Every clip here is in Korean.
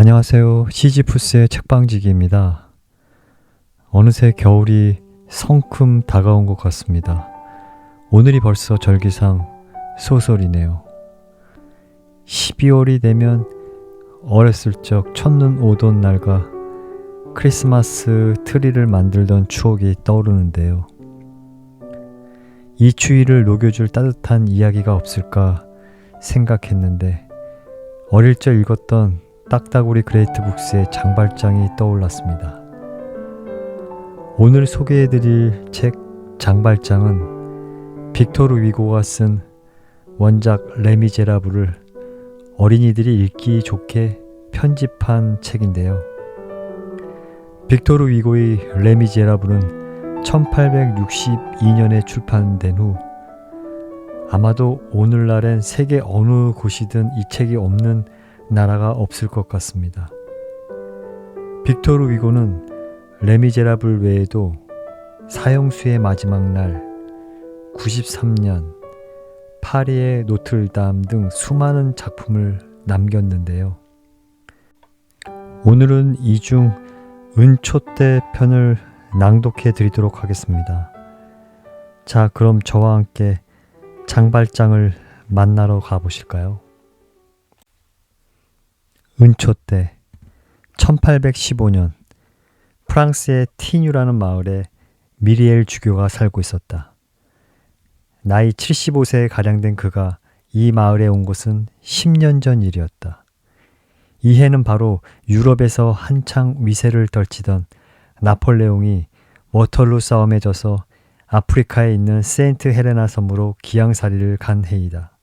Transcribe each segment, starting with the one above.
안녕하세요. 시지푸스의 책방지기입니다. 어느새 겨울이 성큼 다가온 것 같습니다. 오늘이 벌써 절기상 소설이네요. 12월이 되면 어렸을 적 첫눈 오던 날과 크리스마스 트리를 만들던 추억이 떠오르는데요. 이 추위를 녹여줄 따뜻한 이야기가 없을까 생각했는데 어릴 적 읽었던 딱따구리 그레이트북스의 장발장이 떠올랐습니다. 오늘 소개해드릴 책 장발장은 빅토르 위고가 쓴 원작 레미제라블을 어린이들이 읽기 좋게 편집한 책인데요. 빅토르 위고의 레미제라블은 1862년에 출판된 후 아마도 오늘날엔 세계 어느 곳이든 이 책이 없는 나라가 없을 것 같습니다. 빅토르 위고는 레미제라블 외에도 사형수의 마지막 날, 93년, 파리의 노트르담 등 수많은 작품을 남겼는데요. 오늘은 이 중 은초대 편을 낭독해 드리도록 하겠습니다. 자, 그럼 저와 함께 장발장을 만나러 가보실까요? 은초대 1815년 프랑스의 티뉴라는 마을에 미리엘 주교가 살고 있었다. 나이 75세에 가량된 그가 이 마을에 온 것은 10년 전 일이었다. 이 해는 바로 유럽에서 한창 위세를 떨치던 나폴레옹이 워털루 싸움에 져서 아프리카에 있는 세인트 헬레나 섬으로 기양살이를 간 해이다.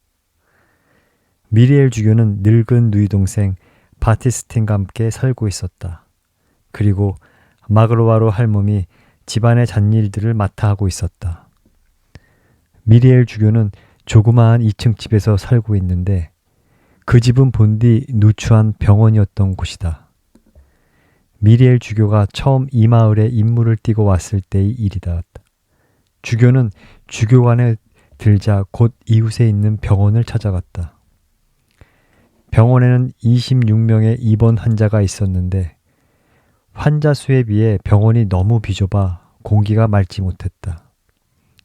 미리엘 주교는 늙은 누이 동생 바티스틴과 함께 살고 있었다. 그리고 마그로와로 할멈이 집안의 잡일들을 맡아 하고 있었다. 미리엘 주교는 조그마한 2층 집에서 살고 있는데 그 집은 본디 누추한 병원이었던 곳이다. 미리엘 주교가 처음 이 마을에 임무를 띠고 왔을 때의 일이다. 주교는 주교관에 들자 곧 이웃에 있는 병원을 찾아갔다. 병원에는 26명의 입원 환자가 있었는데 환자 수에 비해 병원이 너무 비좁아 공기가 맑지 못했다.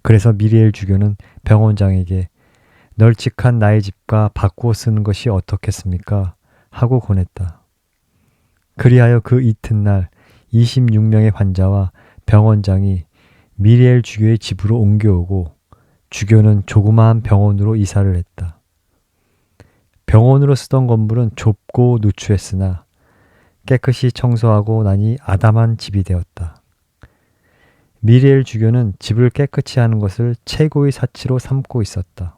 그래서 미리엘 주교는 병원장에게 널찍한 나의 집과 바꾸어 쓰는 것이 어떻겠습니까? 하고 권했다. 그리하여 그 이튿날 26명의 환자와 병원장이 미리엘 주교의 집으로 옮겨오고 주교는 조그마한 병원으로 이사를 했다. 병원으로 쓰던 건물은 좁고 누추했으나 깨끗이 청소하고 나니 아담한 집이 되었다. 미리엘 주교는 집을 깨끗이 하는 것을 최고의 사치로 삼고 있었다.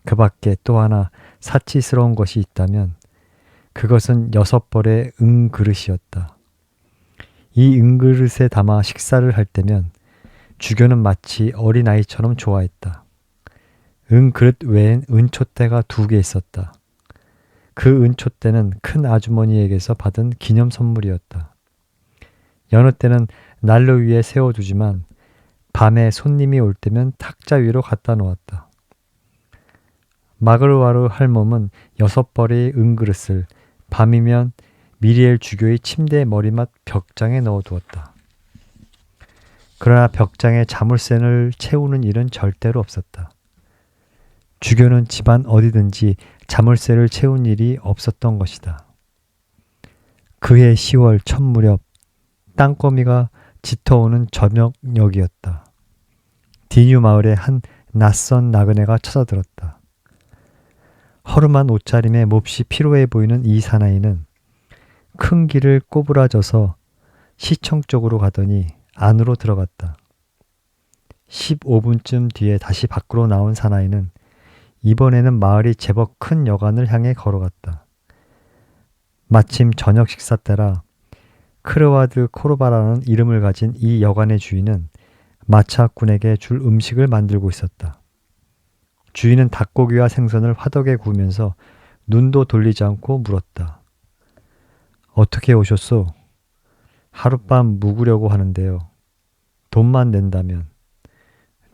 그 밖에 또 하나 사치스러운 것이 있다면 그것은 6벌의 은그릇이었다. 이 은그릇에 담아 식사를 할 때면 주교는 마치 어린아이처럼 좋아했다. 은그릇 외엔 은촛대가 2개 있었다. 그 은촛대는 큰 아주머니에게서 받은 기념 선물이었다. 여느 때는 난로 위에 세워두지만 밤에 손님이 올 때면 탁자 위로 갖다 놓았다. 마그르와르 할멈은 6벌의 은그릇을 밤이면 미리엘 주교의 침대 머리맡 벽장에 넣어두었다. 그러나 벽장에 자물쇠를 채우는 일은 절대로 없었다. 주교는 집안 어디든지 자물쇠를 채운 일이 없었던 것이다. 그해 10월 첫 무렵 땅거미가 짙어오는 저녁녘이었다. 디뉴 마을에 한 낯선 나그네가 찾아들었다. 허름한 옷차림에 몹시 피로해 보이는 이 사나이는 큰 길을 꼬부라져서 시청 쪽으로 가더니 안으로 들어갔다. 15분쯤 뒤에 다시 밖으로 나온 사나이는 이번에는 마을이 제법 큰 여관을 향해 걸어갔다. 마침 저녁 식사 때라 크르와드 코르바라는 이름을 가진 이 여관의 주인은 마차꾼에게 줄 음식을 만들고 있었다. 주인은 닭고기와 생선을 화덕에 구우면서 눈도 돌리지 않고 물었다. 어떻게 오셨소? 하룻밤 묵으려고 하는데요. 돈만 낸다면.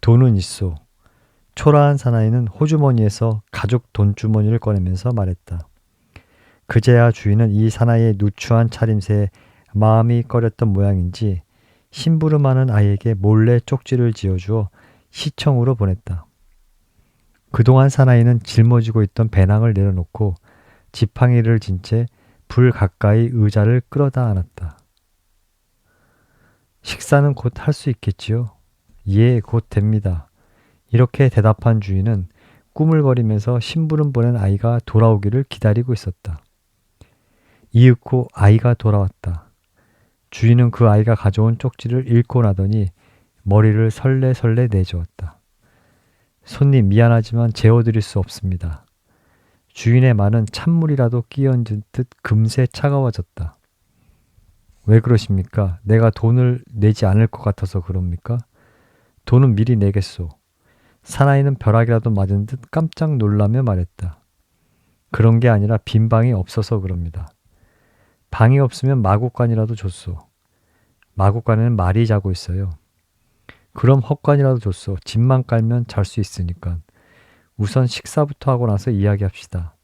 돈은 있소. 초라한 사나이는 호주머니에서 가죽 돈주머니를 꺼내면서 말했다. 그제야 주인은 이 사나이의 누추한 차림새에 마음이 꺼렸던 모양인지 심부름하는 아이에게 몰래 쪽지를 지어주어 시청으로 보냈다. 그동안 사나이는 짊어지고 있던 배낭을 내려놓고 지팡이를 진 채 불 가까이 의자를 끌어다 앉았다. 식사는 곧 할 수 있겠지요? 예, 곧 됩니다. 이렇게 대답한 주인은 꾸물거리면서 심부름 보낸 아이가 돌아오기를 기다리고 있었다. 이윽고 아이가 돌아왔다. 주인은 그 아이가 가져온 쪽지를 읽고 나더니 머리를 설레설레 내저었다. 손님 미안하지만 재워드릴 수 없습니다. 주인의 말은 찬물이라도 끼얹은 듯 금세 차가워졌다. 왜 그러십니까? 내가 돈을 내지 않을 것 같아서 그럽니까? 돈은 미리 내겠소. 사나이는 벼락이라도 맞은 듯 깜짝 놀라며 말했다. 그런 게 아니라 빈 방이 없어서 그럽니다. 방이 없으면 마구간이라도 줬소. 마구간에는 말이 자고 있어요. 그럼 헛간이라도 줬소. 집만 깔면 잘 수 있으니까. 우선 식사부터 하고 나서 이야기합시다.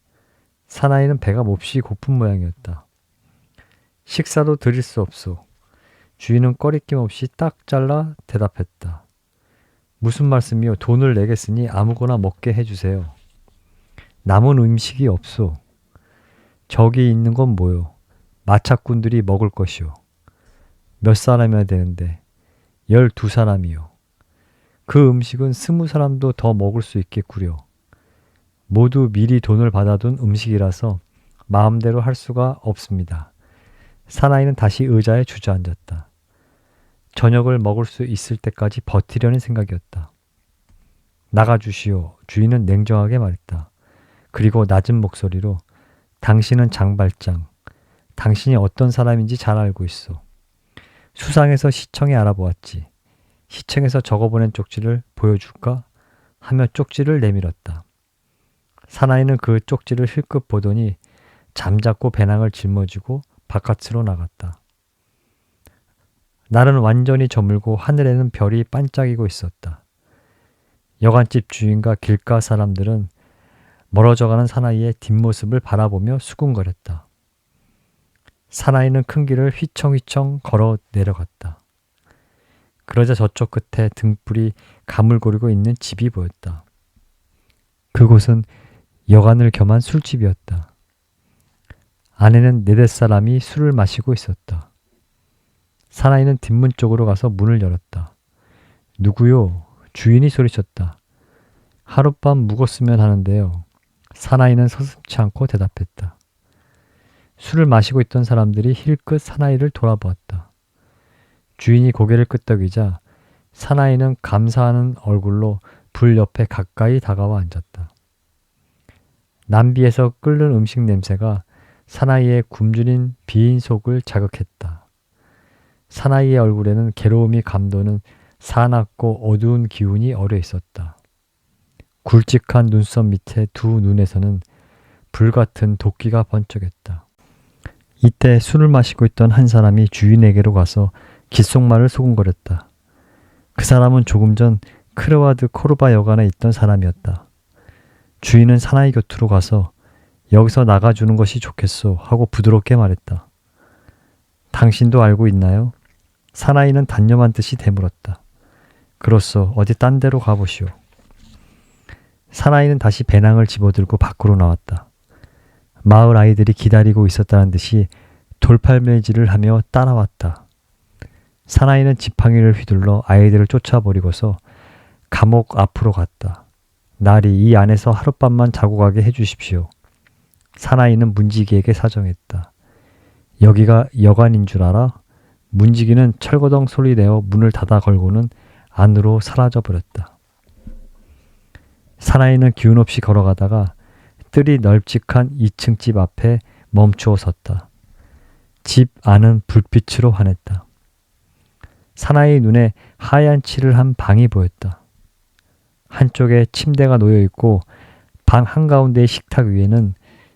사나이는 배가 몹시 고픈 모양이었다. 식사도 드릴 수 없소. 주인은 꺼리낌 없이 딱 잘라 대답했다. 무슨 말씀이요? 돈을 내겠으니 아무거나 먹게 해주세요. 남은 음식이 없소. 저기 있는 건 뭐요? 마차꾼들이 먹을 것이요. 몇 사람이야 되는데 12사람이요. 그 음식은 20사람도 더 먹을 수 있겠구려. 모두 미리 돈을 받아둔 음식이라서 마음대로 할 수가 없습니다. 사나이는 다시 의자에 주저앉았다. 저녁을 먹을 수 있을 때까지 버티려는 생각이었다. 나가주시오. 주인은 냉정하게 말했다. 그리고 낮은 목소리로 당신은 장발장. 당신이 어떤 사람인지 잘 알고 있어. 수상해서 시청에 알아보았지. 시청에서 적어보낸 쪽지를 보여줄까? 하며 쪽지를 내밀었다. 사나이는 그 쪽지를 힐끗 보더니 잠자코 배낭을 짊어지고 바깥으로 나갔다. 날은 완전히 저물고 하늘에는 별이 반짝이고 있었다. 여관집 주인과 길가 사람들은 멀어져가는 사나이의 뒷모습을 바라보며 수군거렸다. 사나이는 큰 길을 휘청휘청 걸어 내려갔다. 그러자 저쪽 끝에 등불이 가물거리고 있는 집이 보였다. 그곳은 여관을 겸한 술집이었다. 안에는 4-5사람이 술을 마시고 있었다. 사나이는 뒷문 쪽으로 가서 문을 열었다. 누구요? 주인이 소리쳤다. 하룻밤 묵었으면 하는데요. 사나이는 서슴지 않고 대답했다. 술을 마시고 있던 사람들이 힐끗 사나이를 돌아보았다. 주인이 고개를 끄덕이자 사나이는 감사하는 얼굴로 불 옆에 가까이 다가와 앉았다. 남비에서 끓는 음식 냄새가 사나이의 굶주린 비인 속을 자극했다. 사나이의 얼굴에는 괴로움이 감도는 사납고 어두운 기운이 어려 있었다. 굵직한 눈썹 밑에 두 눈에서는 불같은 도끼가 번쩍였다. 이때 술을 마시고 있던 한 사람이 주인에게로 가서 귓속말을 소곤거렸다. 그 사람은 조금 전 크르와드 코르바 여관에 있던 사람이었다. 주인은 사나이 곁으로 가서 여기서 나가주는 것이 좋겠소 하고 부드럽게 말했다. 당신도 알고 있나요? 사나이는 단념한 듯이 되물었다. 그렇소. 어디 딴 데로 가보시오. 사나이는 다시 배낭을 집어들고 밖으로 나왔다. 마을 아이들이 기다리고 있었다는 듯이 돌팔매질을 하며 따라왔다. 사나이는 지팡이를 휘둘러 아이들을 쫓아버리고서 감옥 앞으로 갔다. 날이 이 안에서 하룻밤만 자고 가게 해주십시오. 사나이는 문지기에게 사정했다. 여기가 여관인 줄 알아? 문지기는 철거덩 소리 내어 문을 닫아 걸고는 안으로 사라져버렸다. 사나이는 기운 없이 걸어가다가 뜰이 널찍한 2층 집 앞에 멈추어 섰다. 집 안은 불빛으로 환했다. 사나이 눈에 하얀 칠을 한 방이 보였다. 한쪽에 침대가 놓여 있고 방 한가운데의 식탁 위에는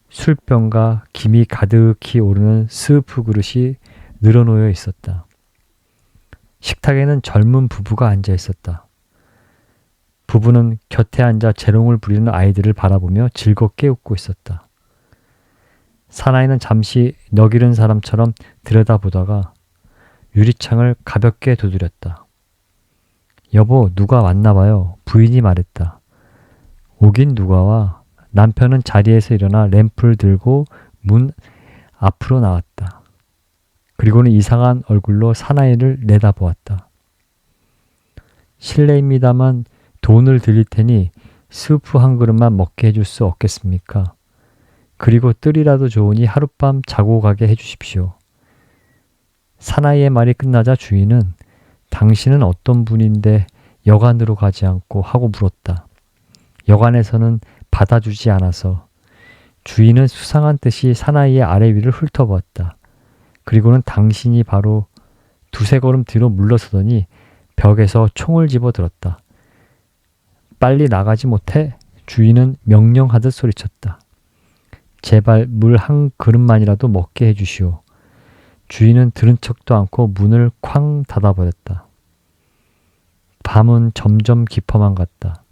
술병과 김이 가득히 오르는 스프 그릇이 늘어놓여 있었다. 식탁에는 젊은 부부가 앉아 있었다. 부부는 곁에 앉아 재롱을 부리는 아이들을 바라보며 즐겁게 웃고 있었다. 사나이는 잠시 너기른 사람처럼 들여다보다가 유리창을 가볍게 두드렸다. 여보, 누가 왔나 봐요. 부인이 말했다. 오긴 누가 와. 남편은 자리에서 일어나 램프를 들고 문 앞으로 나왔다. 그리고는 이상한 얼굴로 사나이를 내다보았다. 실례입니다만 돈을 드릴 테니 스프 한 그릇만 먹게 해줄 수 없겠습니까? 그리고 뜰이라도 좋으니 하룻밤 자고 가게 해주십시오. 사나이의 말이 끝나자 주인은 당신은 어떤 분인데 여관으로 가지 않고 하고 물었다. 여관에서는 받아주지 않아서. 주인은 수상한 듯이 사나이의 아래 위를 훑어보았다. 그리고는 당신이 바로 두세 걸음 뒤로 물러서더니 벽에서 총을 집어들었다. 빨리 나가지 못해? 주인은 명령하듯 소리쳤다. 제발 물 한 그릇만이라도 먹게 해주시오. 주인은 들은 척도 않고 문을 쾅 닫아버렸다. 밤은 점점 깊어만 갔다.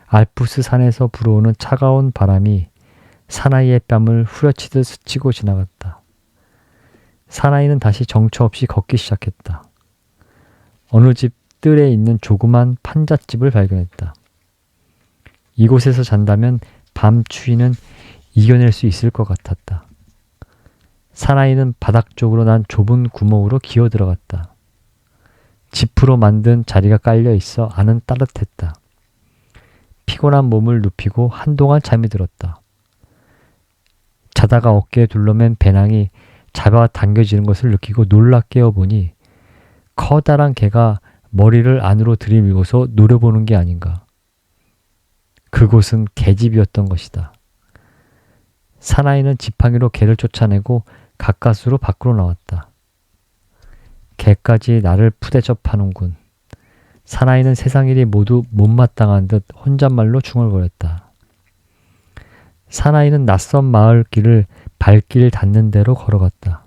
알프스 산에서 불어오는 차가운 바람이 사나이의 뺨을 후려치듯 스치고 지나갔다. 사나이는 다시 정처 없이 걷기 시작했다. 어느 집 뜰에 있는 조그만 판잣집을 발견했다. 이곳에서 잔다면 밤 추위는 이겨낼 수 있을 것 같았다. 사나이는 바닥 쪽으로 난 좁은 구멍으로 기어 들어갔다. 지프로 만든 자리가 깔려 있어 안은 따뜻했다. 피곤한 몸을 눕히고 한동안 잠이 들었다. 자다가 어깨에 둘러맨 배낭이 잡아당겨지는 것을 느끼고 놀라 깨어보니 커다란 개가 머리를 안으로 들이밀고서 노려보는 게 아닌가. 그곳은 개집이었던 것이다. 사나이는 지팡이로 개를 쫓아내고 가까스로 밖으로 나왔다. 개까지 나를 푸대접하는군. 사나이는 세상 일이 모두 못마땅한 듯 혼잣말로 중얼거렸다. 사나이는 낯선 마을 길을 발길 닿는 대로 걸어갔다.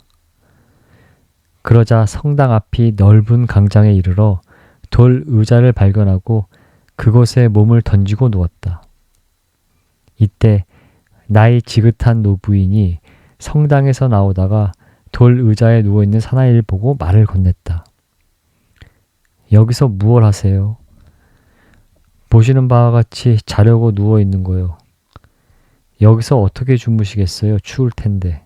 그러자 성당 앞이 넓은 강장에 이르러 돌 의자를 발견하고 그곳에 몸을 던지고 누웠다. 이때 나이 지긋한 노부인이 성당에서 나오다가 돌 의자에 누워있는 사나이를 보고 말을 건넸다. 여기서 무얼 하세요? 보시는 바와 같이 자려고 누워있는 거요. 여기서 어떻게 주무시겠어요? 추울 텐데.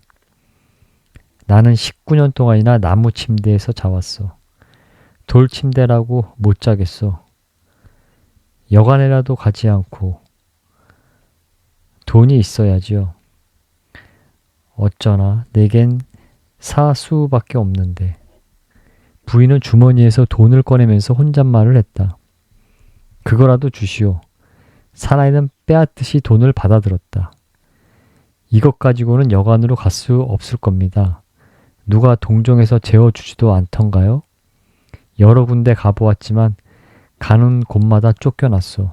나는 19년 동안이나 나무 침대에서 자왔어. 돌 침대라고 못 자겠어. 여간에라도 가지 않고. 돈이 있어야지요. 어쩌나 내겐 사수밖에 없는데. 부인은 주머니에서 돈을 꺼내면서 혼잣말을 했다. 그거라도 주시오. 사나이는 빼앗듯이 돈을 받아들었다. 이것 가지고는 여관으로 갈 수 없을 겁니다. 누가 동정에서 재워주지도 않던가요? 여러 군데 가보았지만 가는 곳마다 쫓겨났소.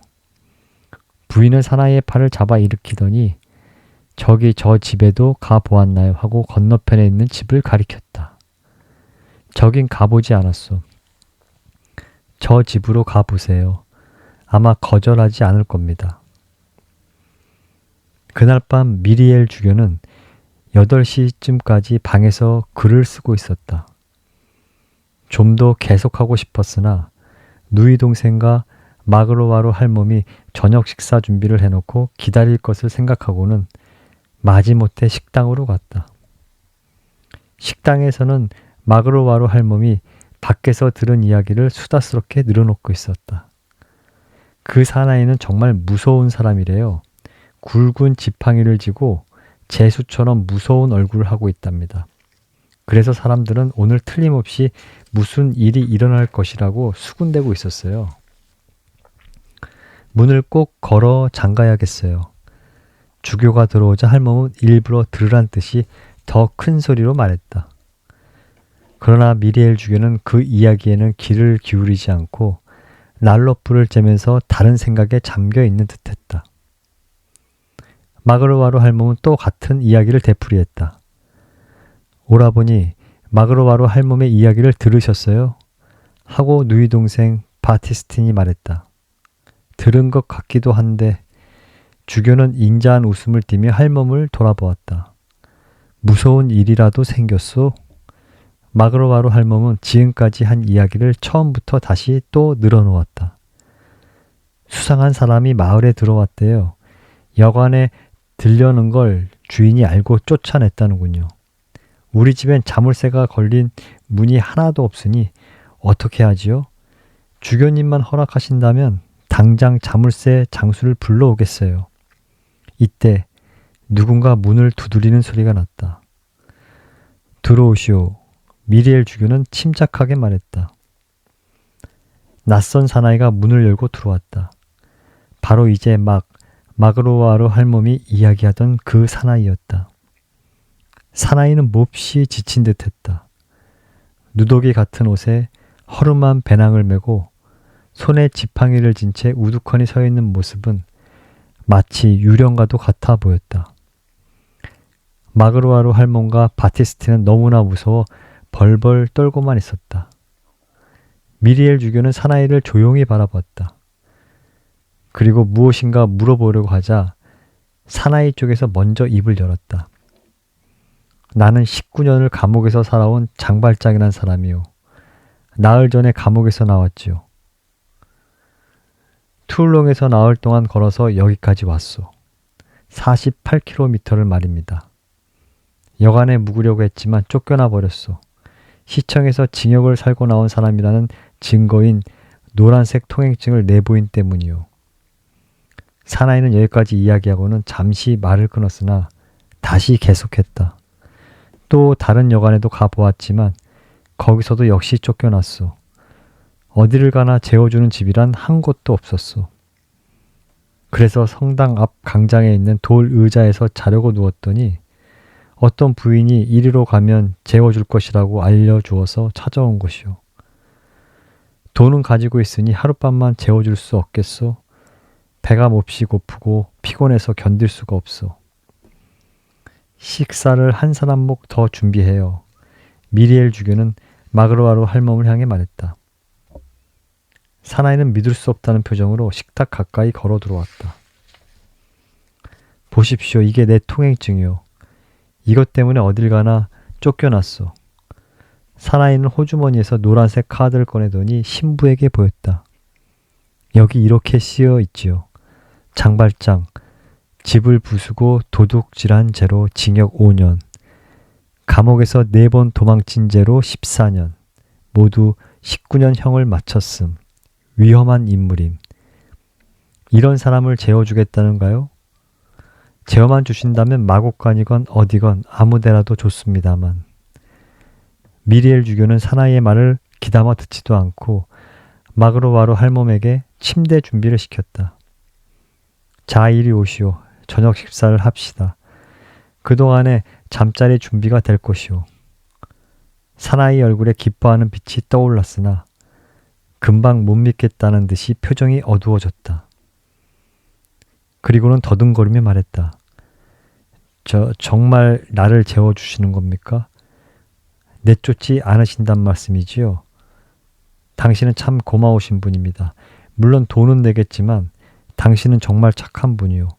부인은 사나이의 팔을 잡아 일으키더니 저기 저 집에도 가보았나요? 하고 건너편에 있는 집을 가리켰다. 저긴 가보지 않았소. 저 집으로 가보세요. 아마 거절하지 않을 겁니다. 그날 밤 미리엘 주교는 8시쯤까지 방에서 글을 쓰고 있었다. 좀 더 계속하고 싶었으나 누이 동생과 마그로와로 할멈이 저녁 식사 준비를 해놓고 기다릴 것을 생각하고는 마지못해 식당으로 갔다. 식당에서는 마그로와로 할멈이 밖에서 들은 이야기를 수다스럽게 늘어놓고 있었다. 그 사나이는 정말 무서운 사람이래요. 굵은 지팡이를 쥐고 제수처럼 무서운 얼굴을 하고 있답니다. 그래서 사람들은 오늘 틀림없이 무슨 일이 일어날 것이라고 수군대고 있었어요. 문을 꼭 걸어 잠가야겠어요. 주교가 들어오자 할멈은 일부러 들으란 듯이 더 큰 소리로 말했다. 그러나 미리엘 주교는 그 이야기에는 귀를 기울이지 않고 난로불을 쬐면서 다른 생각에 잠겨 있는 듯했다. 마그로와로 할멈은 또 같은 이야기를 되풀이했다. 오라버니, 마그로와로 할멈의 이야기를 들으셨어요? 하고 누이 동생 바티스틴이 말했다. 들은 것 같기도 한데. 주교는 인자한 웃음을 띠며 할멈을 돌아보았다. 무서운 일이라도 생겼소? 마그로바루 할멈은 지금까지 한 이야기를 처음부터 다시 또 늘어놓았다. 수상한 사람이 마을에 들어왔대요. 여관에 들려는 걸 주인이 알고 쫓아냈다는군요. 우리 집엔 자물쇠가 걸린 문이 하나도 없으니 어떻게 하지요? 주교님만 허락하신다면 당장 자물쇠 장수를 불러오겠어요. 이때 누군가 문을 두드리는 소리가 났다. 들어오시오. 미리엘 주교는 침착하게 말했다. 낯선 사나이가 문을 열고 들어왔다. 바로 이제 마그로와르 할멈이 이야기하던 그 사나이였다. 사나이는 몹시 지친 듯했다. 누더기 같은 옷에 허름한 배낭을 메고 손에 지팡이를 진 채 우두커니 서 있는 모습은 마치 유령과도 같아 보였다. 마그로와르 할멈과 바티스트는 너무나 무서워 벌벌 떨고만 있었다. 미리엘 주교는 사나이를 조용히 바라봤다. 그리고 무엇인가 물어보려고 하자 사나이 쪽에서 먼저 입을 열었다. 나는 19년을 감옥에서 살아온 장발장이란 사람이요. 나흘 전에 감옥에서 나왔지요. 투울롱에서 나흘 동안 걸어서 여기까지 왔소. 48km를 말입니다. 여간에 묵으려고 했지만 쫓겨나 버렸소. 시청에서 징역을 살고 나온 사람이라는 증거인 노란색 통행증을 내보인 때문이요. 사나이는 여기까지 이야기하고는 잠시 말을 끊었으나 다시 계속했다. 또 다른 여관에도 가보았지만 거기서도 역시 쫓겨났소. 어디를 가나 재워주는 집이란 한 곳도 없었소. 그래서 성당 앞 강장에 있는 돌 의자에서 자려고 누웠더니 어떤 부인이 이리로 가면 재워줄 것이라고 알려주어서 찾아온 것이오. 돈은 가지고 있으니 하룻밤만 재워줄 수 없겠소? 배가 몹시 고프고 피곤해서 견딜 수가 없소. 식사를 한 사람목 더 준비해요. 미리엘 주교는 마그로와르 할멈을 향해 말했다. 사나이는 믿을 수 없다는 표정으로 식탁 가까이 걸어 들어왔다. 보십시오. 이게 내 통행증이요. 이것 때문에 어딜 가나 쫓겨났어. 사나이는 호주머니에서 노란색 카드를 꺼내더니 신부에게 보였다. 여기 이렇게 쓰여 있지요. 장발장, 집을 부수고 도둑질한 죄로 징역 5년, 감옥에서 4번 도망친 죄로 14년, 모두 19년형을 마쳤음. 위험한 인물임. 이런 사람을 재워주겠다는가요? 재워만 주신다면 마곡간이건 어디건 아무데라도 좋습니다만. 미리엘 주교는 사나이의 말을 귀담아 듣지도 않고 마그로와르 할멈에게 침대 준비를 시켰다. 자, 이리 오시오. 저녁 식사를 합시다. 그동안에 잠자리 준비가 될 것이오. 사나이 얼굴에 기뻐하는 빛이 떠올랐으나 금방 못 믿겠다는 듯이 표정이 어두워졌다. 그리고는 더듬거리며 말했다. 정말 나를 재워주시는 겁니까? 내쫓지 않으신단 말씀이지요? 당신은 참 고마우신 분입니다. 물론 돈은 내겠지만 당신은 정말 착한 분이요.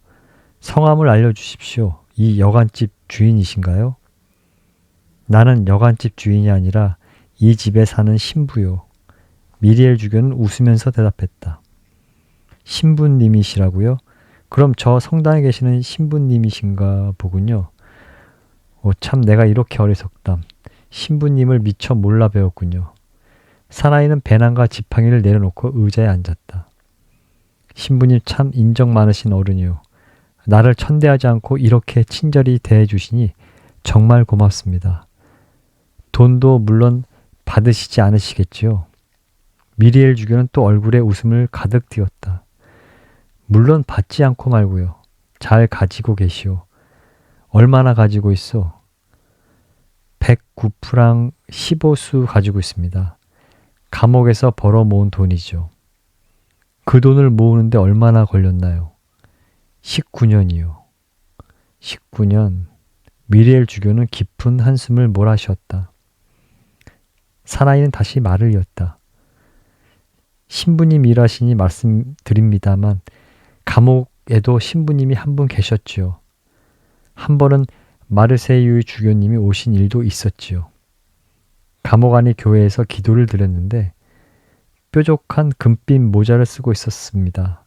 성함을 알려주십시오. 이 여관집 주인이신가요? 나는 여관집 주인이 아니라 이 집에 사는 신부요. 미리엘 주교는 웃으면서 대답했다. 신부님이시라고요? 그럼 저 성당에 계시는 신부님이신가 보군요. 참 내가 이렇게 어리석담. 신부님을 미처 몰라 배웠군요. 사나이는 배낭과 지팡이를 내려놓고 의자에 앉았다. 신부님 참 인정 많으신 어른이요. 나를 천대하지 않고 이렇게 친절히 대해주시니 정말 고맙습니다. 돈도 물론 받으시지 않으시겠지요? 미리엘 주교는 또 얼굴에 웃음을 가득 띄웠다. 물론 받지 않고 말고요. 잘 가지고 계시오. 얼마나 가지고 있어? 109프랑 15수 가지고 있습니다. 감옥에서 벌어 모은 돈이죠. 그 돈을 모으는데 얼마나 걸렸나요? 19년이요. 19년. 미리엘 주교는 깊은 한숨을 몰아쉬었다. 사나이는 다시 말을 이었다. 신부님 일하시니 말씀드립니다만 감옥에도 신부님이 한 분 계셨지요. 한 번은 마르세유의 주교님이 오신 일도 있었지요. 감옥 안의 교회에서 기도를 드렸는데 뾰족한 금빛 모자를 쓰고 있었습니다.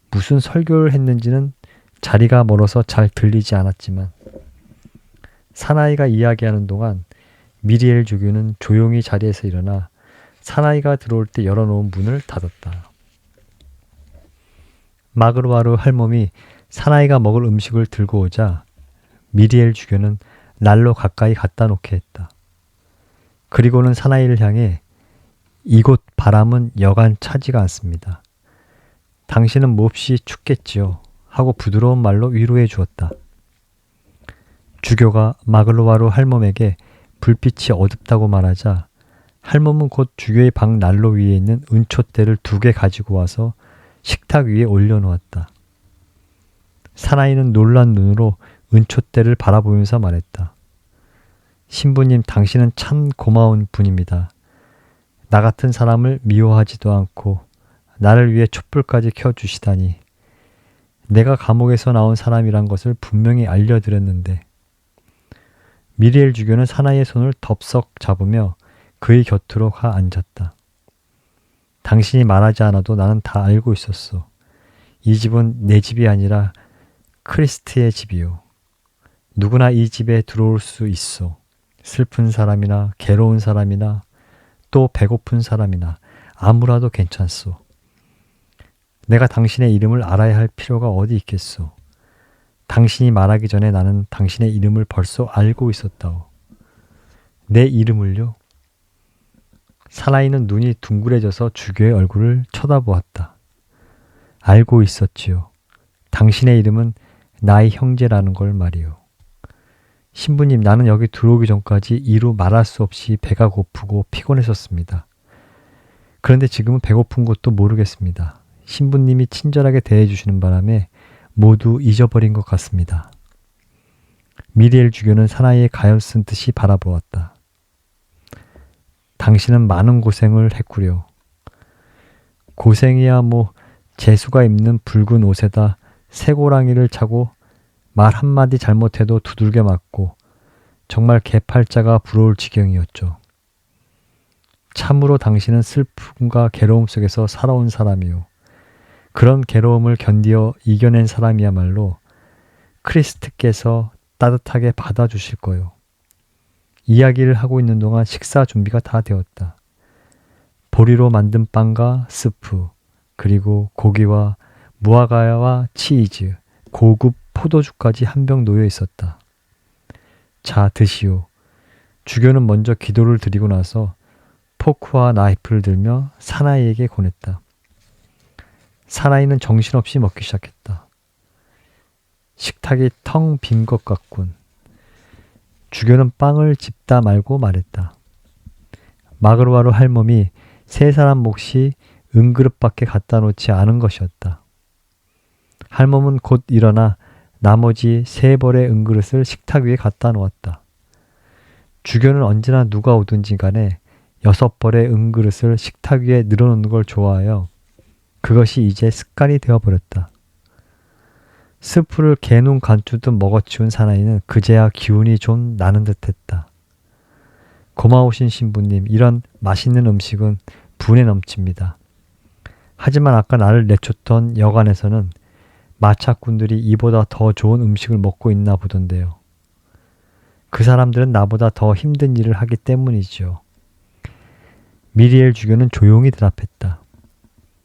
무슨 설교를 했는지는 자리가 멀어서 잘 들리지 않았지만 사나이가 이야기하는 동안 미리엘 주교는 조용히 자리에서 일어나 사나이가 들어올 때 열어놓은 문을 닫았다. 마그로아르 할멈이 사나이가 먹을 음식을 들고 오자 미리엘 주교는 날로 가까이 갖다 놓게 했다. 그리고는 사나이를 향해 이곳 바람은 여간 차지가 않습니다. 당신은 몹시 춥겠지요 하고 부드러운 말로 위로해 주었다. 주교가 마글로아르 할멈에게 불빛이 어둡다고 말하자 할멈은 곧 주교의 방 난로 위에 있는 은촛대를 2개 가지고 와서 식탁 위에 올려놓았다. 사나이는 놀란 눈으로 은촛대를 바라보면서 말했다. 신부님, 당신은 참 고마운 분입니다. 나 같은 사람을 미워하지도 않고 나를 위해 촛불까지 켜주시다니. 내가 감옥에서 나온 사람이란 것을 분명히 알려드렸는데. 미리엘 주교는 사나이의 손을 덥석 잡으며 그의 곁으로 가 앉았다. 당신이 말하지 않아도 나는 다 알고 있었어. 이 집은 내 집이 아니라 크리스트의 집이요. 누구나 이 집에 들어올 수 있어. 슬픈 사람이나 괴로운 사람이나 또 배고픈 사람이나 아무라도 괜찮소. 내가 당신의 이름을 알아야 할 필요가 어디 있겠소. 당신이 말하기 전에 나는 당신의 이름을 벌써 알고 있었다오. 내 이름을요? 사나이는 눈이 둥그레져서 주교의 얼굴을 쳐다보았다. 알고 있었지요. 당신의 이름은 나의 형제라는 걸 말이요. 신부님, 나는 여기 들어오기 전까지 이루 말할 수 없이 배가 고프고 피곤했었습니다. 그런데 지금은 배고픈 것도 모르겠습니다. 신부님이 친절하게 대해주시는 바람에 모두 잊어버린 것 같습니다. 미리엘 주교는 사나이의 가엾은 듯이 바라보았다. 당신은 많은 고생을 했구려. 고생이야 뭐 재수가 입는 붉은 옷에다 새고랑이를 차고 말 한마디 잘못해도 두들겨 맞고 정말 개팔자가 부러울 지경이었죠. 참으로 당신은 슬픔과 괴로움 속에서 살아온 사람이요. 그런 괴로움을 견디어 이겨낸 사람이야말로 크리스트께서 따뜻하게 받아주실 거요. 이야기를 하고 있는 동안 식사 준비가 다 되었다. 보리로 만든 빵과 스프, 그리고 고기와 무화과와 치즈, 고급 포도주까지 한 병 놓여 있었다. 자, 드시오. 주교는 먼저 기도를 드리고 나서 포크와 나이프를 들며 사나이에게 권했다. 사나이는 정신없이 먹기 시작했다. 식탁이 텅 빈 것 같군. 주교는 빵을 집다 말고 말했다. 마그로아르 할멈이 3사람 몫이 은그릇밖에 갖다 놓지 않은 것이었다. 할멈은 곧 일어나 나머지 3벌의 은그릇을 식탁 위에 갖다 놓았다. 주교는 언제나 누가 오든지 간에 6벌의 은그릇을 식탁 위에 늘어놓는 걸 좋아하여 그것이 이제 습관이 되어버렸다. 스프를 개눈 간주듯 먹어치운 사나이는 그제야 기운이 좀 나는 듯했다. 고마우신 신부님, 이런 맛있는 음식은 분에 넘칩니다. 하지만 아까 나를 내쫓던 여관에서는 마차꾼들이 이보다 더 좋은 음식을 먹고 있나 보던데요. 그 사람들은 나보다 더 힘든 일을 하기 때문이지요. 미리엘 주교는 조용히 대답했다.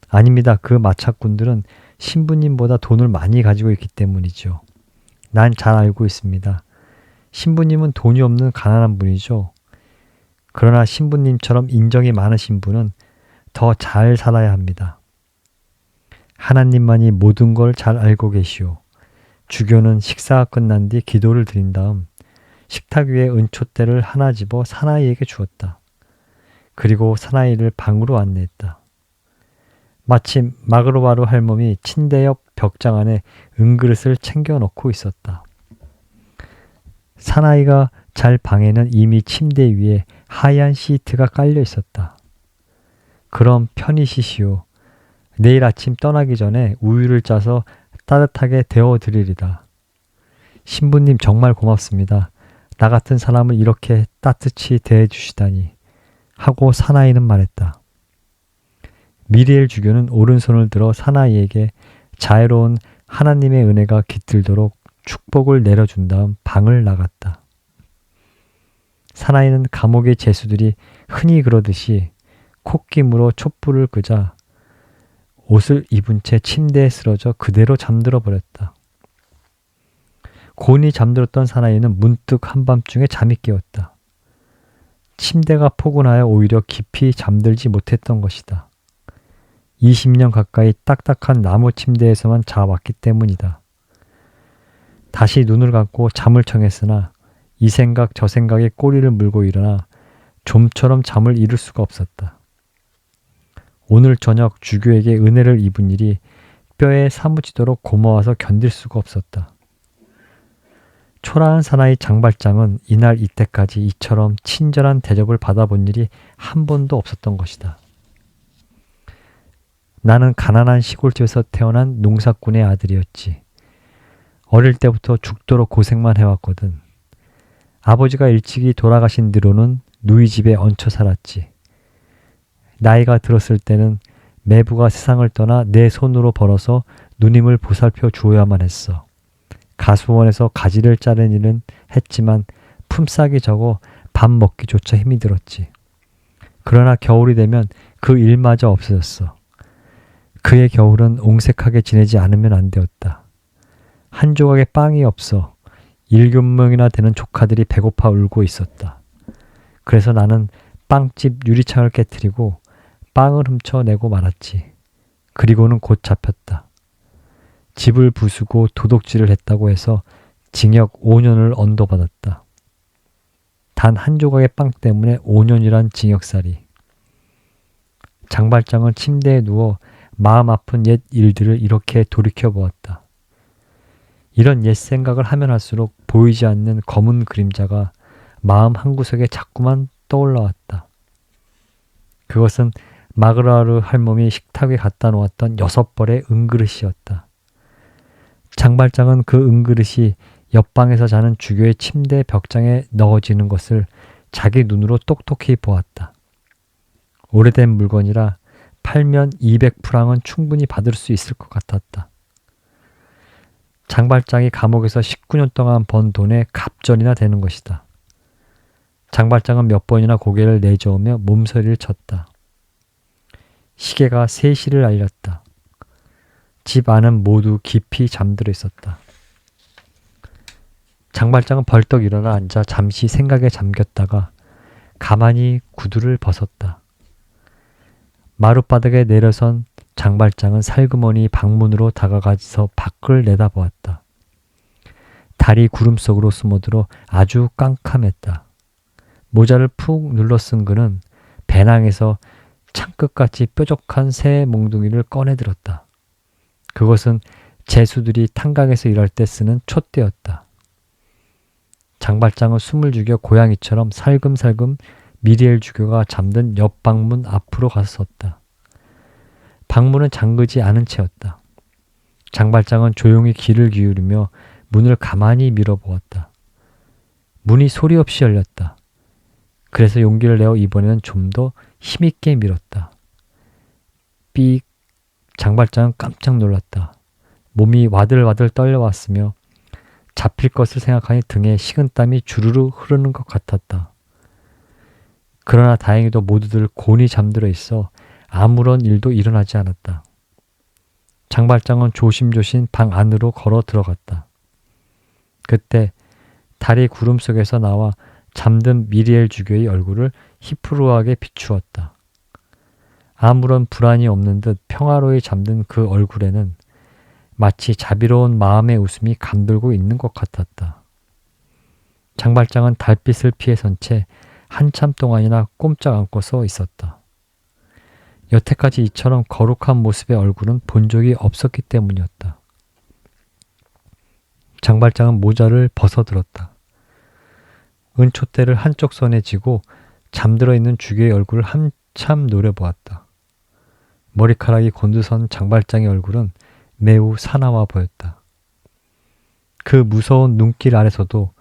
아닙니다. 그 마차꾼들은 신부님보다 돈을 많이 가지고 있기 때문이죠. 난 잘 알고 있습니다. 신부님은 돈이 없는 가난한 분이죠. 그러나 신부님처럼 인정이 많으신 분은 더 잘 살아야 합니다. 하나님만이 모든 걸 잘 알고 계시오. 주교는 식사가 끝난 뒤 기도를 드린 다음 식탁 위에 은촛대를 하나 집어 사나이에게 주었다. 그리고 사나이를 방으로 안내했다. 마침 마그로아르 할멈이 침대 옆 벽장 안에 은그릇을 챙겨 넣고 있었다. 사나이가 잘 방에는 이미 침대 위에 하얀 시트가 깔려 있었다. 그럼 편히 쉬시오. 내일 아침 떠나기 전에 우유를 짜서 따뜻하게 데워 드리리다. 신부님 정말 고맙습니다. 나 같은 사람을 이렇게 따뜻히 대해주시다니 하고 사나이는 말했다. 미리엘 주교는 오른손을 들어 사나이에게 자애로운 하나님의 은혜가 깃들도록 축복을 내려준 다음 방을 나갔다. 사나이는 감옥의 죄수들이 흔히 그러듯이 콧김으로 촛불을 끄자 옷을 입은 채 침대에 쓰러져 그대로 잠들어 버렸다. 곤히 잠들었던 사나이는 문득 한밤중에 잠이 깨었다. 침대가 포근하여 오히려 깊이 잠들지 못했던 것이다. 20년 가까이 딱딱한 나무 침대에서만 자왔기 때문이다. 다시 눈을 감고 잠을 청했으나 이 생각 저 생각에 꼬리를 물고 일어나 좀처럼 잠을 이룰 수가 없었다. 오늘 저녁 주교에게 은혜를 입은 일이 뼈에 사무치도록 고마워서 견딜 수가 없었다. 초라한 사나이 장발장은 이날 이때까지 이처럼 친절한 대접을 받아본 일이 한 번도 없었던 것이다. 나는 가난한 시골집에서 태어난 농사꾼의 아들이었지. 어릴 때부터 죽도록 고생만 해왔거든. 아버지가 일찍이 돌아가신 뒤로는 누이집에 얹혀 살았지. 나이가 들었을 때는 매부가 세상을 떠나 내 손으로 벌어서 누님을 보살펴 주어야만 했어. 가수원에서 가지를 자른 일은 했지만 품삯이 적어 밥 먹기조차 힘이 들었지. 그러나 겨울이 되면 그 일마저 없어졌어. 그의 겨울은 옹색하게 지내지 않으면 안 되었다. 한 조각의 빵이 없어 7명이나 되는 조카들이 배고파 울고 있었다. 그래서 나는 빵집 유리창을 깨트리고 빵을 훔쳐내고 말았지. 그리고는 곧 잡혔다. 집을 부수고 도둑질을 했다고 해서 징역 5년을 언도받았다. 단 한 조각의 빵 때문에 5년이란 징역살이. 장발장은 침대에 누워 마음 아픈 옛 일들을 이렇게 돌이켜보았다. 이런 옛 생각을 하면 할수록 보이지 않는 검은 그림자가 마음 한구석에 자꾸만 떠올라왔다. 그것은 마그라르 할멈이 식탁에 갖다 놓았던 6벌의 은그릇이었다. 장발장은 그 은그릇이 옆방에서 자는 주교의 침대 벽장에 넣어지는 것을 자기 눈으로 똑똑히 보았다. 오래된 물건이라 팔면 200프랑은 충분히 받을 수 있을 것 같았다. 장발장이 감옥에서 19년 동안 번 돈의 갑절이나 되는 것이다. 장발장은 몇 번이나 고개를 내저으며 몸서리를 쳤다. 시계가 3시를 알렸다. 집 안은 모두 깊이 잠들어 있었다. 장발장은 벌떡 일어나 앉아 잠시 생각에 잠겼다가 가만히 구두를 벗었다. 마룻바닥에 내려선 장발장은 살그머니 방문으로 다가가서 밖을 내다보았다. 달이 구름 속으로 숨어들어 아주 깜깜했다. 모자를 푹 눌러 쓴 그는 배낭에서 창끝같이 뾰족한 새 몽둥이를 꺼내들었다. 그것은 제수들이 탄광에서 일할 때 쓰는 촛대였다. 장발장은 숨을 죽여 고양이처럼 살금살금 미리엘 주교가 잠든 옆 방문 앞으로 가서 섰다. 방문은 잠그지 않은 채였다. 장발장은 조용히 귀를 기울이며 문을 가만히 밀어보았다. 문이 소리 없이 열렸다. 그래서 용기를 내어 이번에는 좀 더 힘있게 밀었다. 삑! 장발장은 깜짝 놀랐다. 몸이 와들와들 떨려왔으며 잡힐 것을 생각하니 등에 식은땀이 주르르 흐르는 것 같았다. 그러나 다행히도 모두들 곤히 잠들어 있어 아무런 일도 일어나지 않았다. 장발장은 조심조심 방 안으로 걸어 들어갔다. 그때 달이 구름 속에서 나와 잠든 미리엘 주교의 얼굴을 희푸르하게 비추었다. 아무런 불안이 없는 듯 평화로이 잠든 그 얼굴에는 마치 자비로운 마음의 웃음이 감돌고 있는 것 같았다. 장발장은 달빛을 피해 선 채 한참 동안이나 꼼짝 않고 서 있었다. 여태까지 이처럼 거룩한 모습의 얼굴은 본 적이 없었기 때문이었다. 장발장은 모자를 벗어들었다. 은촛대를 한쪽 손에 쥐고 잠들어 있는 주교의 얼굴을 한참 노려보았다. 머리카락이 곤두선 장발장의 얼굴은 매우 사나워 보였다. 그 무서운 눈길 아래서도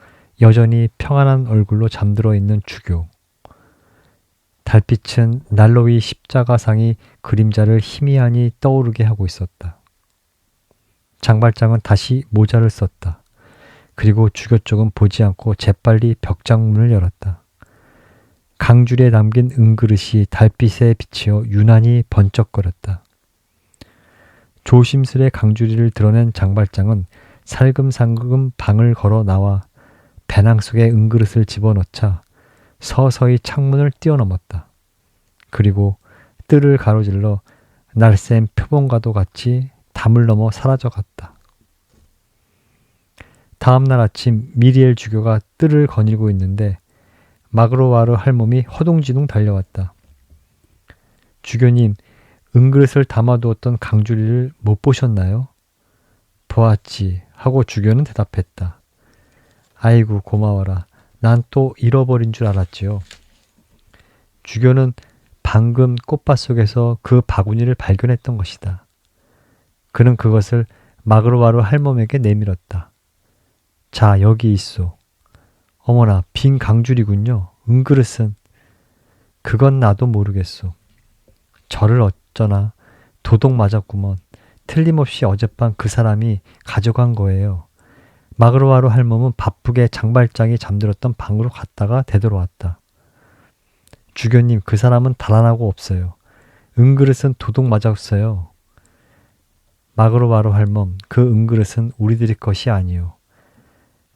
여전히 평안한 얼굴로 잠들어 있는 주교. 달빛은 난로위 십자가상이 그림자를 희미하니 떠오르게 하고 있었다. 장발장은 다시 모자를 썼다. 그리고 주교 쪽은 보지 않고 재빨리 벽장문을 열었다. 강줄에 담긴 은그릇이 달빛에 비치어 유난히 번쩍거렸다. 조심스레 강주리를 드러낸 장발장은 살금살금 방을 걸어 나와 배낭 속에 은그릇을 집어넣자 서서히 창문을 뛰어넘었다. 그리고 뜰을 가로질러 날쌘 표범과도 같이 담을 넘어 사라져갔다. 다음 날 아침 미리엘 주교가 뜰을 거닐고 있는데 마그로와르 할멈이 허둥지둥 달려왔다. 주교님, 은그릇을 담아두었던 강주리를 못 보셨나요? 보았지 하고 주교는 대답했다. 아이고 고마워라. 난 또 잃어버린 줄 알았지요. 주교는 방금 꽃밭 속에서 그 바구니를 발견했던 것이다. 그는 그것을 마그로와르 할멈에게 내밀었다. 자, 여기 있소. 어머나, 빈 강줄이군요. 은그릇은. 그건 나도 모르겠소. 저를 어쩌나 도둑 맞았구먼. 틀림없이 어젯밤 그 사람이 가져간 거예요. 마그로와르 할멈은 바쁘게 장발장이 잠들었던 방으로 갔다가 되돌아왔다. 주교님, 그 사람은 달아나고 없어요. 은그릇은 도둑 맞았어요. 마그로와르 할멈, 그 은그릇은 우리들의 것이 아니요.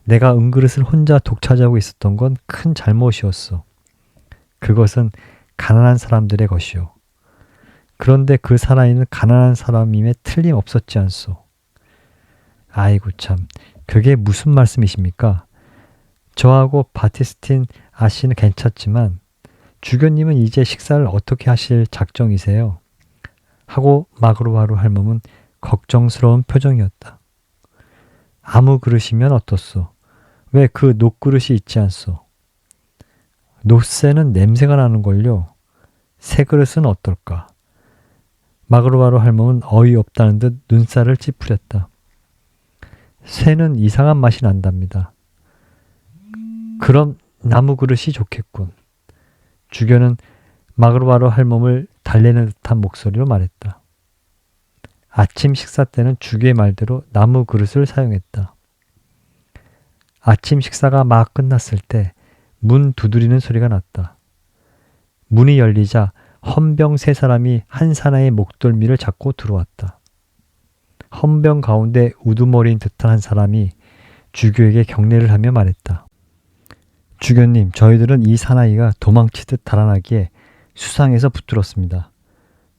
내가 은그릇을 혼자 독차지하고 있었던 건 큰 잘못이었어. 그것은 가난한 사람들의 것이요. 그런데 그 사나이는 가난한 사람임에 틀림없었지 않소. 아이고 참, 그게 무슨 말씀이십니까? 저하고 바티스틴 아씨는 괜찮지만 주교님은 이제 식사를 어떻게 하실 작정이세요? 하고 마그로와르 할멈은 걱정스러운 표정이었다. 아무 그릇이면 어떻소? 왜 그 녹그릇이 있지 않소? 노새는 냄새가 나는걸요. 새 그릇은 어떨까? 마그로와르 할멈은 어이없다는 듯 눈살을 찌푸렸다. 새는 이상한 맛이 난답니다. 그럼 나무 그릇이 좋겠군. 주교는 마그로와르 할멈을 달래는 듯한 목소리로 말했다. 아침 식사 때는 주교의 말대로 나무 그릇을 사용했다. 아침 식사가 막 끝났을 때 문 두드리는 소리가 났다. 문이 열리자 헌병 세 사람이 한 사나이의 목덜미를 잡고 들어왔다. 헌병 가운데 우두머리인 듯한 한 사람이 주교에게 경례를 하며 말했다. 주교님, 저희들은 이 사나이가 도망치듯 달아나기에 수상해서 붙들었습니다.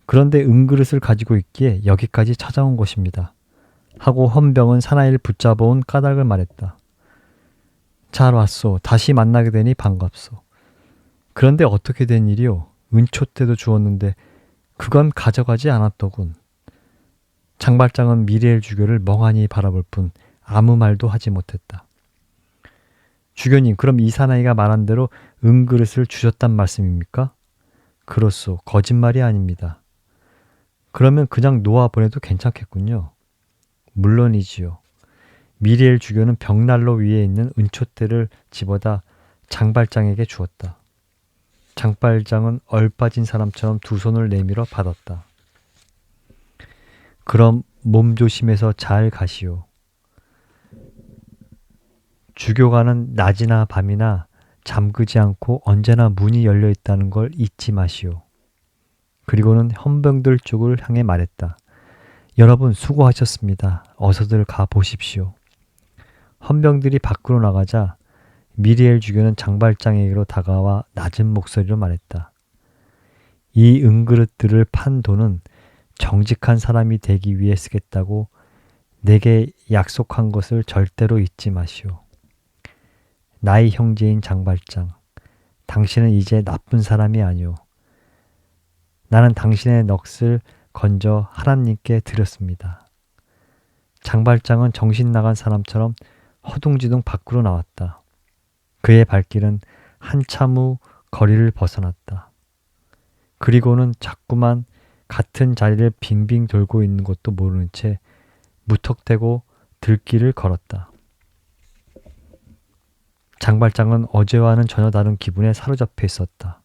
그런데 은그릇을 가지고 있기에 여기까지 찾아온 것입니다. 하고 헌병은 사나이를 붙잡아온 까닭을 말했다. 잘 왔소. 다시 만나게 되니 반갑소. 그런데 어떻게 된 일이오? 은초 때도 주었는데 그건 가져가지 않았더군. 장발장은 미리엘 주교를 멍하니 바라볼 뿐 아무 말도 하지 못했다. 주교님, 그럼 이 사나이가 말한 대로 은그릇을 주셨단 말씀입니까? 그렇소. 거짓말이 아닙니다. 그러면 그냥 놓아보내도 괜찮겠군요. 물론이지요. 미리엘 주교는 벽난로 위에 있는 은초대를 집어다 장발장에게 주었다. 장발장은 얼빠진 사람처럼 두 손을 내밀어 받았다. 그럼 몸조심해서 잘 가시오. 주교관은 낮이나 밤이나 잠그지 않고 언제나 문이 열려 있다는 걸 잊지 마시오. 그리고는 헌병들 쪽을 향해 말했다. 여러분 수고하셨습니다. 어서들 가 보십시오. 헌병들이 밖으로 나가자 미리엘 주교는 장발장에게로 다가와 낮은 목소리로 말했다. 이 은그릇들을 판 돈은 정직한 사람이 되기 위해 쓰겠다고 내게 약속한 것을 절대로 잊지 마시오. 나의 형제인 장발장, 당신은 이제 나쁜 사람이 아니오. 나는 당신의 넋을 건져 하나님께 드렸습니다. 장발장은 정신 나간 사람처럼 허둥지둥 밖으로 나왔다. 그의 발길은 한참 후 거리를 벗어났다. 그리고는 자꾸만 같은 자리를 빙빙 돌고 있는 것도 모르는 채 무턱대고 들길을 걸었다. 장발장은 어제와는 전혀 다른 기분에 사로잡혀 있었다.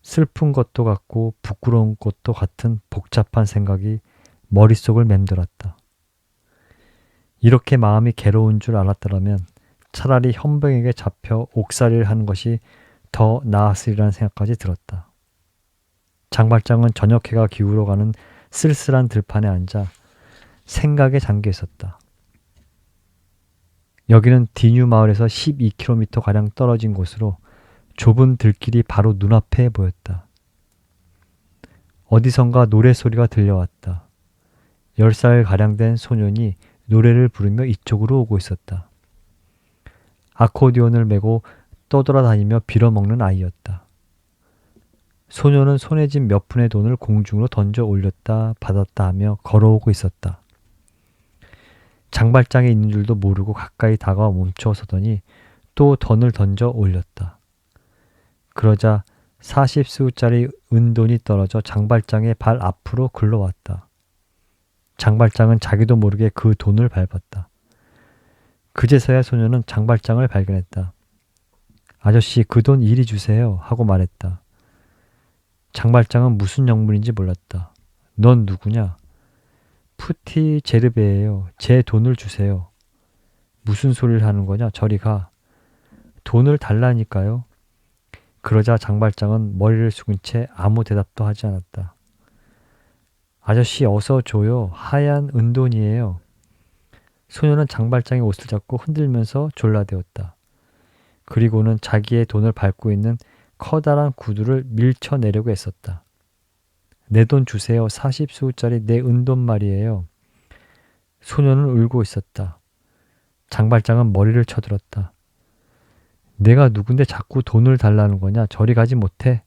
슬픈 것도 같고 부끄러운 것도 같은 복잡한 생각이 머릿속을 맴돌았다. 이렇게 마음이 괴로운 줄 알았더라면 차라리 현병에게 잡혀 옥살이를 하는 것이 더 나았으리라는 생각까지 들었다. 장발장은 저녁해가 기울어가는 쓸쓸한 들판에 앉아 생각에 잠겨 있었다. 여기는 디뉴 마을에서 12km가량 떨어진 곳으로 좁은 들길이 바로 눈앞에 보였다. 어디선가 노래소리가 들려왔다. 10살가량 된 소년이 노래를 부르며 이쪽으로 오고 있었다. 아코디온을 메고 떠돌아다니며 빌어먹는 아이였다. 소년은 손에 쥔 몇 푼의 돈을 공중으로 던져 올렸다 받았다 하며 걸어오고 있었다. 장발장에 있는 줄도 모르고 가까이 다가와 멈춰 서더니 또 돈을 던져 올렸다. 그러자 40스우짜리 은돈이 떨어져 장발장의 발 앞으로 굴러왔다. 장발장은 자기도 모르게 그 돈을 밟았다. 그제서야 소년은 장발장을 발견했다. 아저씨, 그 돈 이리 주세요 하고 말했다. 장발장은 무슨 영문인지 몰랐다. 넌 누구냐? 푸티 제르베예요. 제 돈을 주세요. 무슨 소리를 하는 거냐? 저리 가. 돈을 달라니까요. 그러자 장발장은 머리를 숙인 채 아무 대답도 하지 않았다. 아저씨 어서 줘요. 하얀 은돈이에요. 소녀는 장발장의 옷을 잡고 흔들면서 졸라대었다. 그리고는 자기의 돈을 밟고 있는 커다란 구두를 밀쳐내려고 했었다. 내 돈 주세요. 40스우짜리 내 은돈 말이에요. 소녀는 울고 있었다. 장발장은 머리를 쳐들었다. 내가 누군데 자꾸 돈을 달라는 거냐? 저리 가지 못해.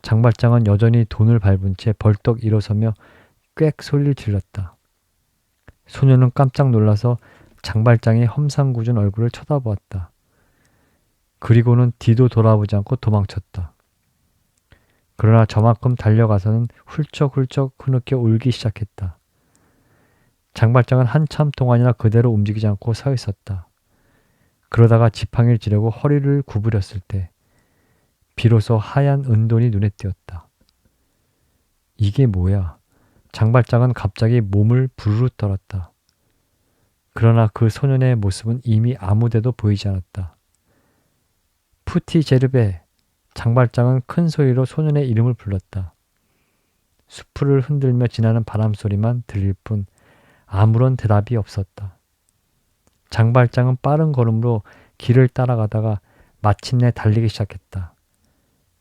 장발장은 여전히 돈을 밟은 채 벌떡 일어서며 꽥 소리를 질렀다. 소녀는 깜짝 놀라서 장발장의 험상궂은 얼굴을 쳐다보았다. 그리고는 뒤도 돌아보지 않고 도망쳤다. 그러나 저만큼 달려가서는 훌쩍훌쩍 흐느껴 울기 시작했다. 장발장은 한참 동안이나 그대로 움직이지 않고 서 있었다. 그러다가 지팡이를 쥐려고 허리를 구부렸을 때 비로소 하얀 은돈이 눈에 띄었다. 이게 뭐야? 장발장은 갑자기 몸을 부르르 떨었다. 그러나 그 소년의 모습은 이미 아무데도 보이지 않았다. 푸티 제르베! 장발장은 큰 소리로 소년의 이름을 불렀다. 수풀을 흔들며 지나는 바람소리만 들릴 뿐 아무런 대답이 없었다. 장발장은 빠른 걸음으로 길을 따라가다가 마침내 달리기 시작했다.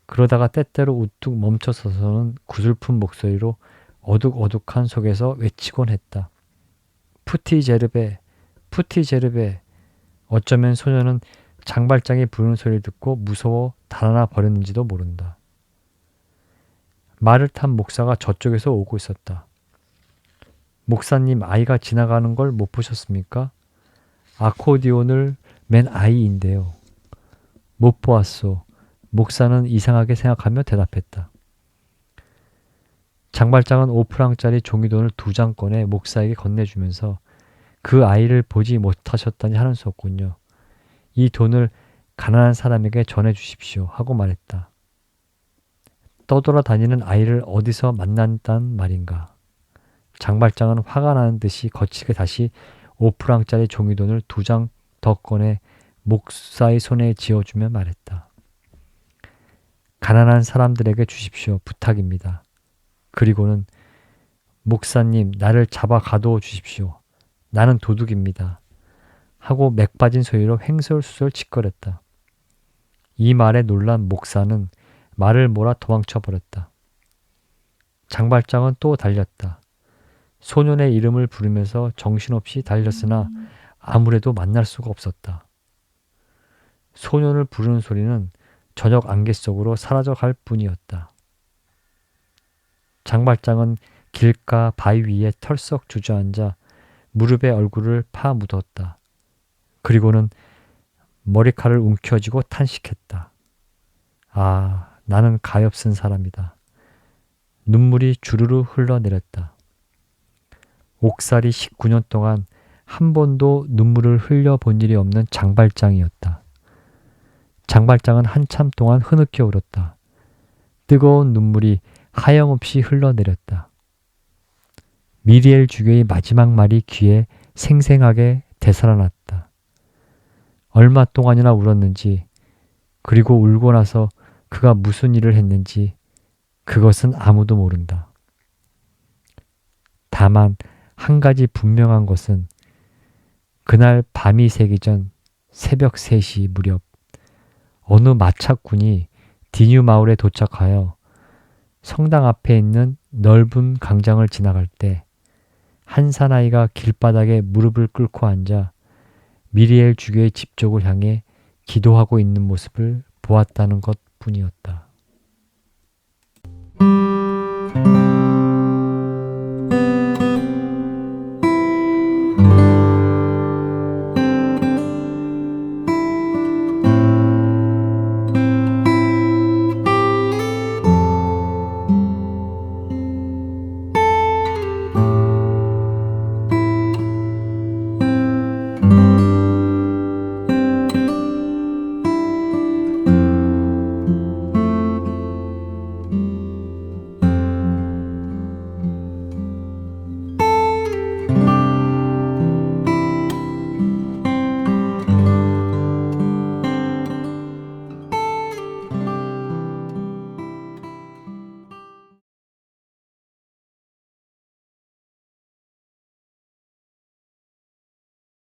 그러다가 때때로 우뚝 멈춰서서는 구슬픈 목소리로 어둑어둑한 속에서 외치곤 했다. 푸티 제르베! 푸티 제르베! 어쩌면 소년은 장발장이 부르는 소리를 듣고 무서워 달아나 버렸는지도 모른다. 말을 탄 목사가 저쪽에서 오고 있었다. 목사님, 아이가 지나가는 걸 못 보셨습니까? 아코디온을 맨 아이인데요. 못 보았소. 목사는 이상하게 생각하며 대답했다. 장발장은 5프랑짜리 종이돈을 2장 꺼내 목사에게 건네주면서 그 아이를 보지 못하셨다니 하는 수 없군요. 이 돈을 가난한 사람에게 전해주십시오 하고 말했다. 떠돌아다니는 아이를 어디서 만난단 말인가. 장발장은 화가 나는 듯이 거칠게 다시 5프랑짜리 종이돈을 2장 더 꺼내 목사의 손에 쥐어주며 말했다. 가난한 사람들에게 주십시오. 부탁입니다. 그리고는 목사님, 나를 잡아 가두어 주십시오. 나는 도둑입니다. 하고 맥 빠진 소리로 횡설수설 짓거렸다. 이 말에 놀란 목사는 말을 몰아 도망쳐 버렸다. 장발장은 또 달렸다. 소년의 이름을 부르면서 정신없이 달렸으나 아무래도 만날 수가 없었다. 소년을 부르는 소리는 저녁 안개 속으로 사라져갈 뿐이었다. 장발장은 길가 바위 위에 털썩 주저앉아 무릎에 얼굴을 파묻었다. 그리고는 머리칼을 움켜쥐고 탄식했다. 아, 나는 가엾은 사람이다. 눈물이 주르르 흘러내렸다. 옥살이 19년 동안 한 번도 눈물을 흘려본 일이 없는 장발장이었다. 장발장은 한참 동안 흐느껴 울었다. 뜨거운 눈물이 하염없이 흘러내렸다. 미리엘 주교의 마지막 말이 귀에 생생하게 되살아났다. 얼마 동안이나 울었는지, 그리고 울고 나서 그가 무슨 일을 했는지 그것은 아무도 모른다. 다만 한 가지 분명한 것은 그날 밤이 새기 전 새벽 3시 무렵 어느 마차꾼이 디뉴 마을에 도착하여 성당 앞에 있는 넓은 광장을 지나갈 때 한 사나이가 길바닥에 무릎을 꿇고 앉아 미리엘 주교의 집 쪽을 향해 기도하고 있는 모습을 보았다는 것 뿐이었다.